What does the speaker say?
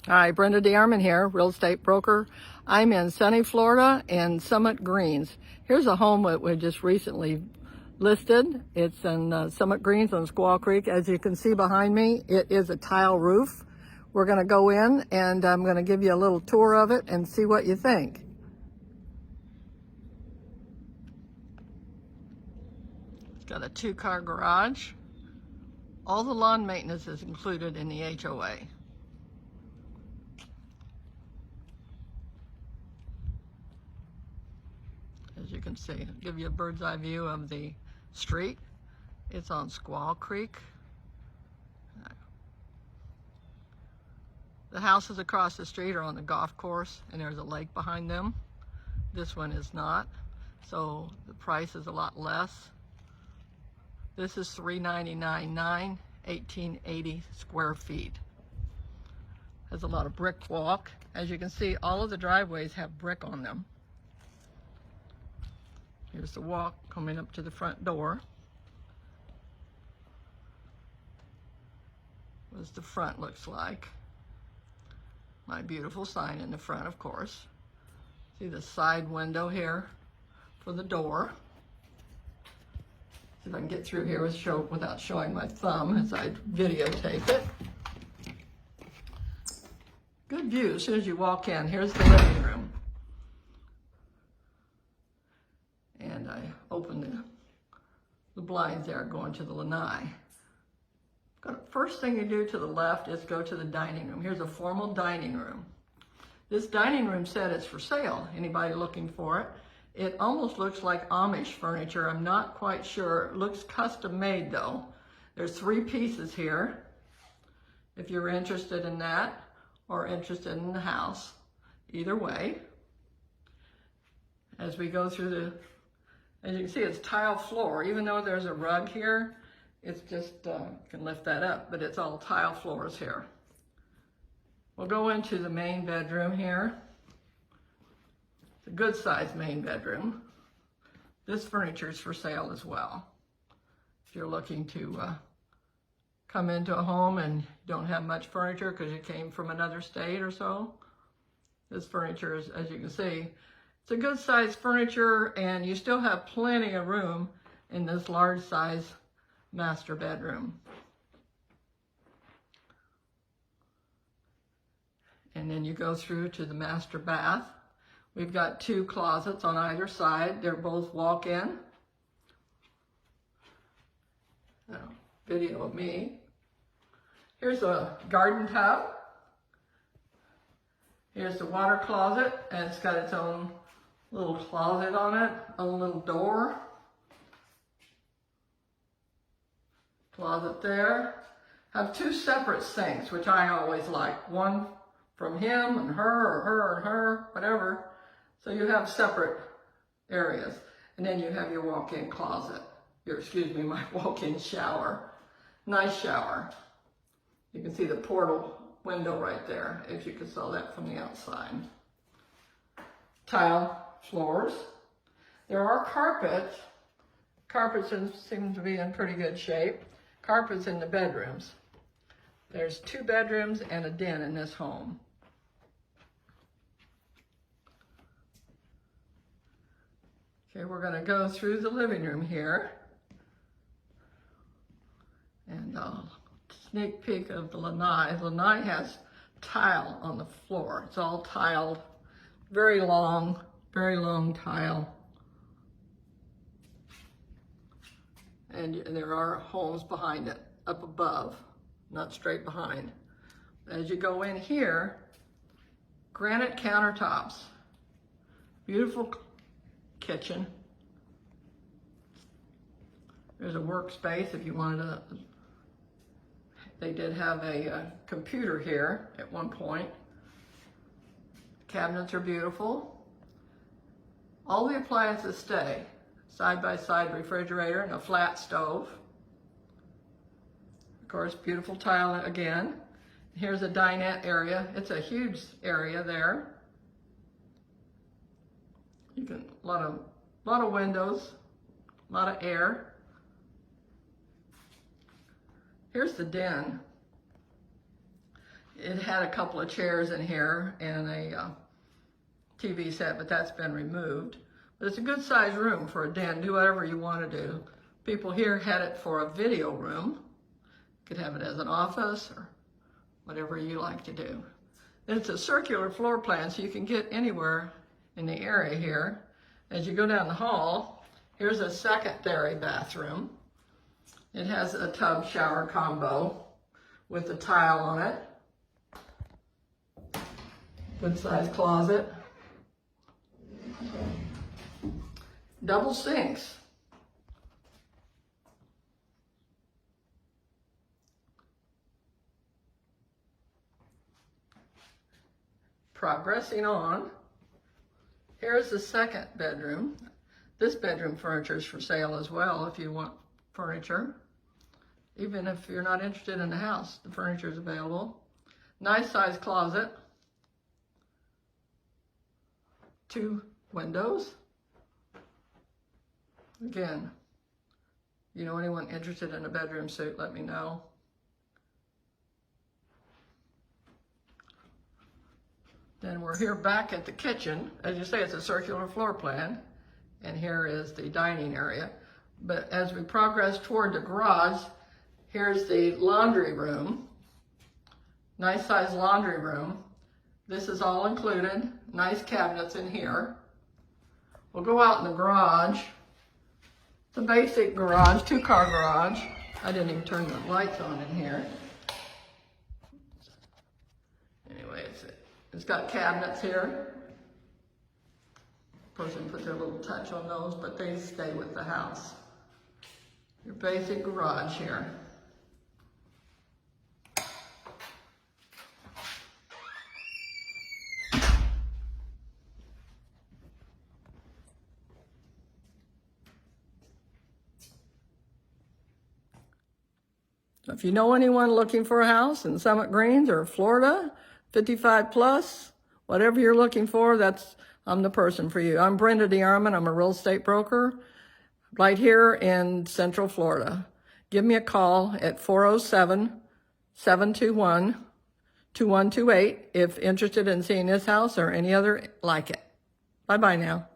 Hi, Brenda DeArmond here, real estate broker. I'm in sunny Florida in Summit Greens. Here's a home that we just recently listed. It's in Summit Greens on Squaw Creek. As you can see behind me, it is a tile roof. We're going to go in and I'm going to give you a little tour of it and see what you think. It's got a 2-car garage. All the lawn maintenance is included in the HOA. As you can see, I'll give you a bird's eye view of the street. It's on Squaw Creek. The houses across the street are on the golf course and there's a lake behind them. This one is not, so the price is a lot less. This is $399.9, 1880 square feet. Has a lot of brick walk. As you can see, all of the driveways have brick on them. Here's the walk coming up to the front door. What the front looks like. My beautiful sign in the front, of course. See the side window here for the door. See if I can get through here without showing my thumb as I videotape it. Good view as soon as you walk in. Here's the living room. And I open the blinds there going to the lanai. First thing you do to the left is go to the dining room. Here's a formal dining room. This dining room set is for sale. Anybody looking for it? It almost looks like Amish furniture. I'm not quite sure. It looks custom made though. There's 3 pieces here. If you're interested in that or interested in the house, either way. As we go through as you can see, it's tile floor. Even though there's a rug here, it's just, can lift that up, but it's all tile floors here. We'll go into the main bedroom here. It's a good sized main bedroom. This furniture is for sale as well. If you're looking to come into a home and don't have much furniture because you came from another state or so, this furniture is, as you can see, it's a good size furniture and you still have plenty of room in this large size master bedroom. And then you go through to the master bath. We've got 2 closets on either side. They're both walk-in. Video of me. Here's a garden tub. Here's the water closet, and it's got its own little closet on it, a little door. Closet there. Have 2 separate sinks, which I always like. One from him and her, or her and her, whatever. So you have separate areas. And then you have your walk-in closet. My walk-in shower. Nice shower. You can see the portal window right there, if you could saw that from the outside. Tile floors. There are carpets. Carpets seem to be in pretty good shape. Carpets in the bedrooms. There's 2 bedrooms and a den in this home. Okay, we're going to go through the living room here. And sneak peek of the lanai. The lanai has tile on the floor. It's all tiled. Very long tile. And there are homes behind it, up above, not straight behind. As you go in here, granite countertops. Beautiful kitchen. There's a workspace if you wanted to. They did have a computer here at one point. Cabinets are beautiful. All the appliances stay. Side-by-side refrigerator and a flat stove. Of course, beautiful tile again. Here's a dinette area. It's a huge area there. You can a lot of windows, a lot of air. Here's the den. It had a couple of chairs in here and a TV set, but that's been removed. But it's a good sized room for a den. Do whatever you want to do. People here had it for a video room. You could have it as an office or whatever you like to do. It's a circular floor plan, so you can get anywhere in the area here. As you go down the hall, here's a secondary bathroom. It has a tub shower combo with a tile on it. Good sized closet. Double sinks. Progressing on, here's the second bedroom. This bedroom furniture is for sale as well if you want furniture. Even if you're not interested in the house, the furniture is available. Nice sized closet. 2 windows. Again, you know anyone interested in a bedroom suite, let me know. Then we're here back at the kitchen. As you say, it's a circular floor plan. And here is the dining area. But as we progress toward the garage, here's the laundry room. Nice sized laundry room. This is all included. Nice cabinets in here. We'll go out in the garage. It's a basic garage, 2-car garage. I didn't even turn the lights on in here. Anyway, it's got cabinets here. Person put their little touch on those, but they stay with the house. Your basic garage here. So if you know anyone looking for a house in Summit Greens or Florida, 55 plus, whatever you're looking for, I'm the person for you. I'm Brenda DeArmond. I'm a real estate broker right here in Central Florida. Give me a call at 407-721-2128 if interested in seeing this house or any other like it. Bye-bye now.